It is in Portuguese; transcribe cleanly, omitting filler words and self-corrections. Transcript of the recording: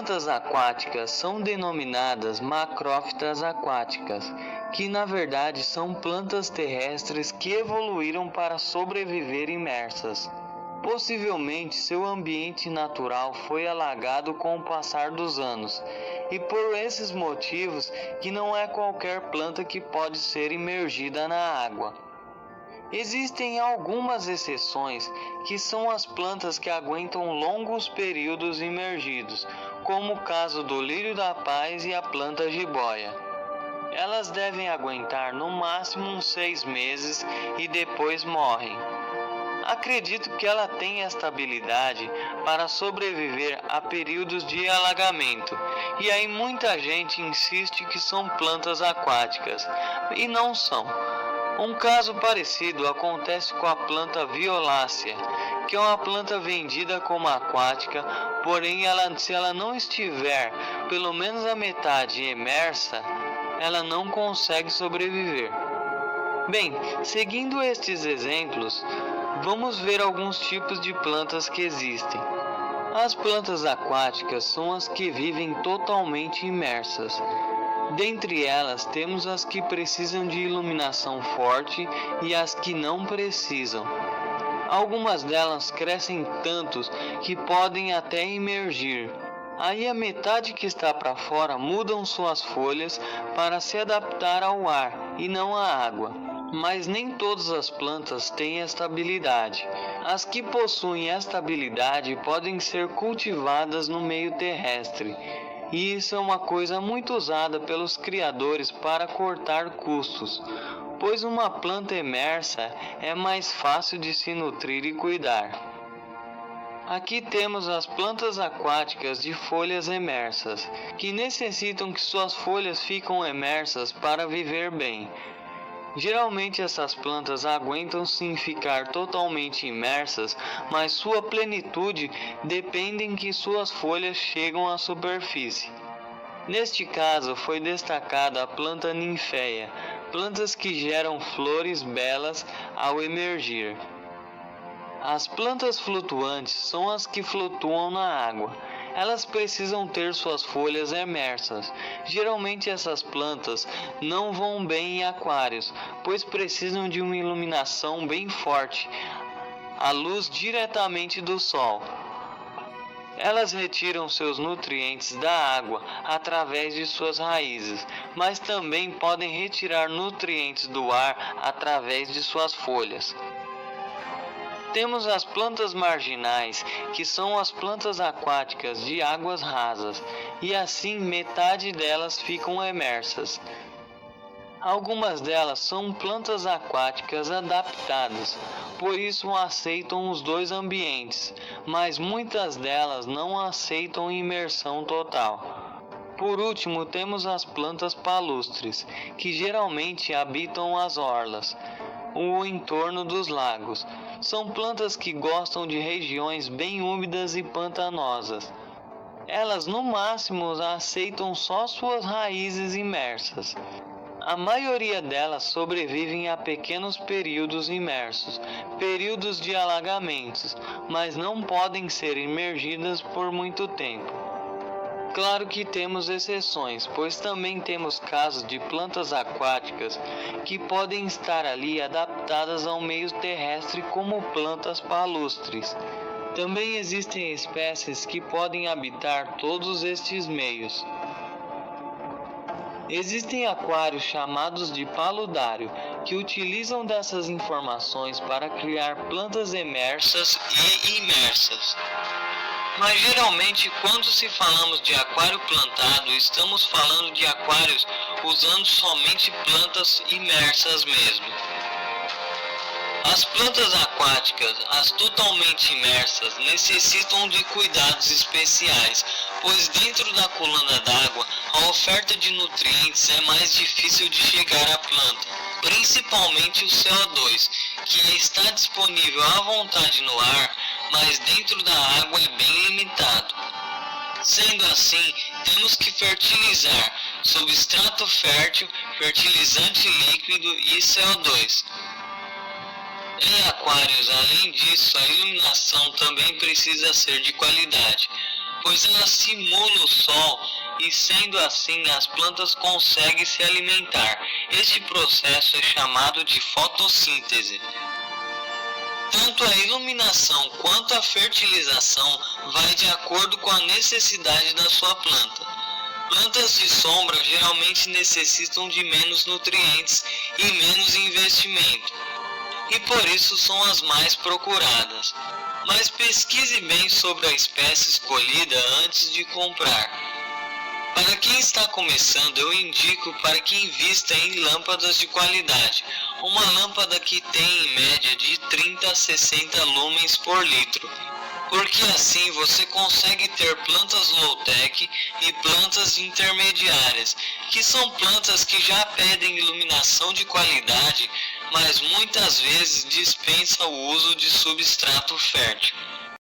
plantas aquáticas são denominadas macrófitas aquáticas, que na verdade são plantas terrestres que evoluíram para sobreviver imersas. Possivelmente seu ambiente natural foi alagado com o passar dos anos, e por esses motivos que não é qualquer planta que pode ser imergida na água. Existem algumas exceções, que são as plantas que aguentam longos períodos imergidos, como o caso do lírio da paz e a planta jiboia. Elas devem aguentar no máximo uns 6 meses e depois morrem. Acredito que ela tem esta habilidade para sobreviver a períodos de alagamento, e aí muita gente insiste que são plantas aquáticas, e não são. Um caso parecido acontece com a planta violácea, que é uma planta vendida como aquática, porém se ela não estiver pelo menos a metade imersa, ela não consegue sobreviver. Bem, seguindo estes exemplos, vamos ver alguns tipos de plantas que existem. As plantas aquáticas são as que vivem totalmente imersas. Dentre elas, temos as que precisam de iluminação forte e as que não precisam. Algumas delas crescem tantos que podem até imergir. Aí a metade que está para fora mudam suas folhas para se adaptar ao ar e não à água. Mas nem todas as plantas têm esta habilidade. As que possuem esta habilidade podem ser cultivadas no meio terrestre. E isso é uma coisa muito usada pelos criadores para cortar custos, pois uma planta imersa é mais fácil de se nutrir e cuidar. Aqui temos as plantas aquáticas de folhas imersas, que necessitam que suas folhas fiquem imersas para viver bem. Geralmente essas plantas aguentam sim ficar totalmente imersas, mas sua plenitude depende em que suas folhas chegam à superfície. Neste caso foi destacada a planta ninféia, plantas que geram flores belas ao emergir. As plantas flutuantes são as que flutuam na água. Elas precisam ter suas folhas imersas. Geralmente essas plantas não vão bem em aquários, pois precisam de uma iluminação bem forte, a luz diretamente do sol. Elas retiram seus nutrientes da água através de suas raízes, mas também podem retirar nutrientes do ar através de suas folhas. Temos as plantas marginais, que são as plantas aquáticas de águas rasas, e assim metade delas ficam imersas. Algumas delas são plantas aquáticas adaptadas, por isso aceitam os dois ambientes, mas muitas delas não aceitam imersão total. Por último, temos as plantas palustres, que geralmente habitam as orlas, o entorno dos lagos. São plantas que gostam de regiões bem úmidas e pantanosas. Elas no máximo aceitam só suas raízes imersas. A maioria delas sobrevivem a pequenos períodos imersos, períodos de alagamentos, mas não podem ser imergidas por muito tempo. Claro que temos exceções, pois também temos casos de plantas aquáticas que podem estar ali adaptadas ao meio terrestre como plantas palustres. Também existem espécies que podem habitar todos estes meios. Existem aquários chamados de paludário, que utilizam dessas informações para criar plantas imersas e imersas. Mas geralmente quando se falamos de aquário plantado, estamos falando de aquários usando somente plantas imersas mesmo. As plantas aquáticas, as totalmente imersas, necessitam de cuidados especiais, pois dentro da coluna d'água a oferta de nutrientes é mais difícil de chegar à planta, principalmente o CO2, que está disponível à vontade no ar, mas dentro da água é bem limitado. Sendo assim, temos que fertilizar substrato fértil, fertilizante líquido e CO2. Em aquários, além disso, a iluminação também precisa ser de qualidade, pois ela simula o sol e, sendo assim, as plantas conseguem se alimentar. Este processo é chamado de fotossíntese. Tanto a iluminação quanto a fertilização vai de acordo com a necessidade da sua planta. Plantas de sombra geralmente necessitam de menos nutrientes e menos investimento, e por isso são as mais procuradas. Mas pesquise bem sobre a espécie escolhida antes de comprar. Para quem está começando, eu indico para que invista em lâmpadas de qualidade. Uma lâmpada que tem em média de 30 a 60 lumens por litro, porque assim você consegue ter plantas low-tech e plantas intermediárias, que são plantas que já pedem iluminação de qualidade, mas muitas vezes dispensam o uso de substrato fértil.